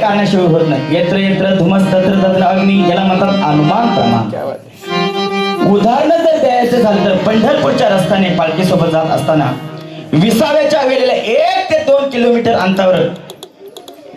कारणाशिवाय होत नाही. यत्र यत्र धुमस तत्र तत्र अग्नी, याला म्हणतात अनुमान प्रमाण. उदाहरण जर द्यायचं झालं तर पंढरपूरच्या रस्त्याने पालखीसोबत जात असताना विसाव्याच्या वेळेला 1 ते 2 किलोमीटर अंतरावर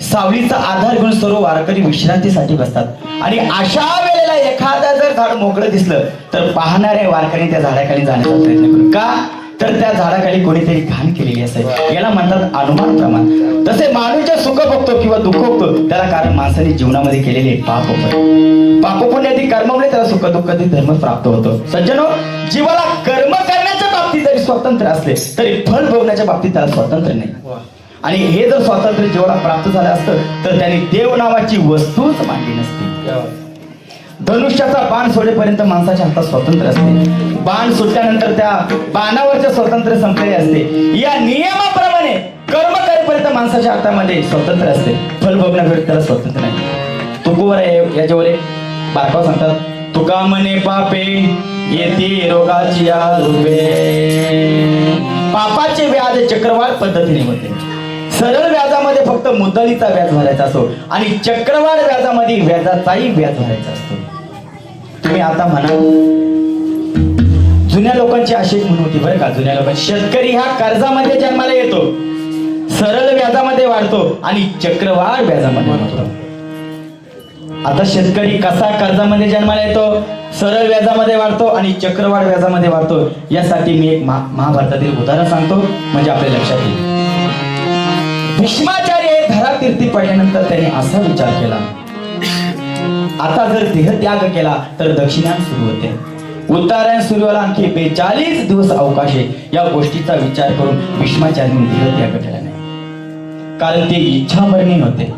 सावलीचा आधार घेऊन सर्व वारकरी विश्रांतीसाठी बसतात आणि अशा वेळेला एखादा जर झाड मोकळं दिसलं तर पाहणाऱ्या वारकरी त्या झाडाखाली जाण्याचा प्रयत्न करू. का तर त्या झाडाखाली कोणीतरी घाण केलेली असेल. याला म्हणतात अनुमान प्रमाण. तसे माणूस जे सुख बघतो किंवा दुःख बघतो त्याला कारण माणसाने जीवनामध्ये केलेले पाप पुण्याची कर्मामुळे त्याला सुख दुःखाची धर्म प्राप्त होतो. सज्जनो, जीवाला कर्म करण्याच्या बाबतीत जरी स्वतंत्र असले तरी फल भोगण्याच्या बाबतीत त्याला स्वातंत्र्य नाही. आणि हे जर स्वातंत्र्य जीवाला प्राप्त झालं असतं तर त्यांनी देव नावाची वस्तूच मांडली नसती. धनुष्याचा बाण सोडेपर्यंत माणसाच्या हातात स्वातंत्र्य असते. बाण सुटल्यानंतर त्या बाणावरचे स्वातंत्र्य संपलेले असते. या नियमाप्रमाणे कर्म करेपर्यंत माणसाच्या हातामध्ये स्वातंत्र्य असते. फल भोगण्यापर्यंत त्याला स्वातंत्र्य नाही. तुकोवर याच्यावर बारकाव सांगतात, तुका म्हणे पापे येते रोगाची रूपे. पापाचे व्याज चक्रवाढ पद्धतीने होते. सरळ व्याजामध्ये फक्त मुद्दलीचा व्याज भरायचा असतो आणि चक्रवाढ व्याजामध्ये व्याजाचाही व्याज भरायचा असतो. तुम्ही आता म्हणा, जुन्या लोकांची अशी म्हणून होती बरं का. जुन्या लोकांची शेतकरी हा कर्जामध्ये जन्माला येतो, सरळ व्याजामध्ये वाढतो आणि चक्रवाढ व्याजामध्ये वाढतो. आता शेतकरी कसा कर्जामध्ये जन्माला येतो, सरळ व्याजामध्ये वाढतो आणि चक्रवाढ व्याजामध्ये वाढतो. यासाठी मी एक महाभारतातील उदाहरण सांगतो म्हणजे आपल्या लक्षात येईल. भीष्माचार्य हे धरातीर्थी पडल्यानंतर त्याने असा विचार केला, आता जर देहत्याग केला तर दक्षिणायन सुरू होते, उत्तरायण सुरू व्हायला आणखी 42 दिवस अवकाश आहे. या गोष्टीचा विचार करून भीष्माचार्यांनी देहत्याग केला नाही, कारण ते इच्छामरणी होते.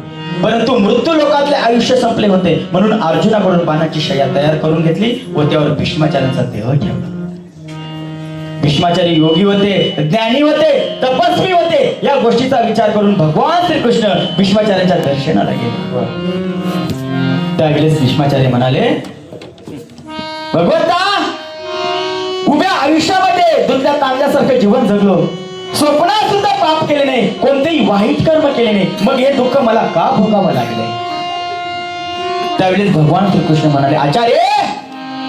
परंतु मृत्यू लोकातले आयुष्य संपले होते म्हणून अर्जुनाकडून बाणाची शय्या तयार करून घेतली व त्यावर भीष्माचार्यांचा देह ठेवला. भीष्माचार्य योगी होते, ज्ञानी होते, तपस्वी होते. या गोष्टीचा विचार करून भगवान श्रीकृष्ण भीष्माचार्यांच्या दर्शनाला गेले. त्यावेळेस भीष्माचार्य म्हणाले, भगवंता, उभ्या आयुष्यामध्ये दुसऱ्या तांदळासारखं जीवन जगलो, स्वप्नात सुद्धा पाप केले नाही, कोणतेही वाईट कर्म केले नाही, मग हे दुःख मला का भोगावं लागले. त्यावेळेस भगवान श्रीकृष्ण म्हणाले, आचार्य,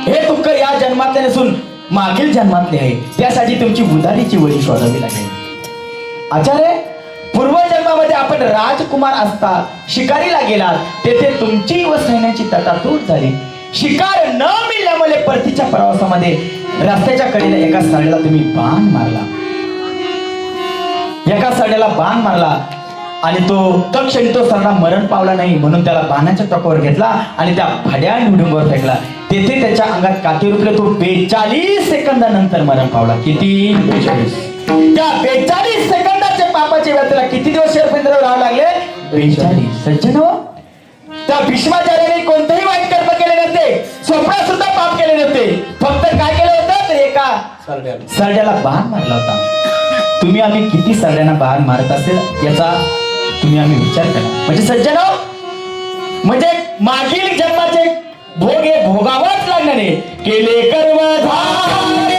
हे दुःख या जन्मातले नसून मागील जन्मातले आहे. त्यासाठी तुमची उदारीची वळी शोधावी लागेल. आचार्य, पूर्वजन्मामध्ये आपण राजकुमार असता शिकारीला गेलात, तेथे तुमची व सैन्याची तटातूट झाली. शिकार न मिळाल्यामुळे परतीच्या प्रवासामध्ये रस्त्याच्या कडेला एका साड्याला तुम्ही बाण मारला. एका साड्याला बाण मारला आणि तो क्षणी तो सरडा मरण पावला नाही म्हणून त्याला बाणाच्या टोकावर घेतला आणि त्या भाड्या निवडूंवर फेकला. तेथे त्याच्या अंगात काठी रुपले. तो 42 सेकंदानंतर मरण पावला. किती? 42. त्या 42 सेकंदाच्या पापाच्या व्याजाला किती दिवस शेरपिंजरावर राहावे लागले? 42. सज्जनो, त्या भीष्माचार्याने कोणतेही वाईट कर्म केले नव्हते, स्वप्नात सुद्धा पाप केले नव्हते. फक्त काय केलं होतं तर एका सरड्याला बाण मारला होता. तुम्ही आम्ही किती सरड्यांना बाण मारत असेल याचा तुम्ही आम्ही विचार करा. म्हणजे सज्जनो, म्हणजे मागील जन्माचे भोग हे भोगावंच लागणारे. केले कर्म धारे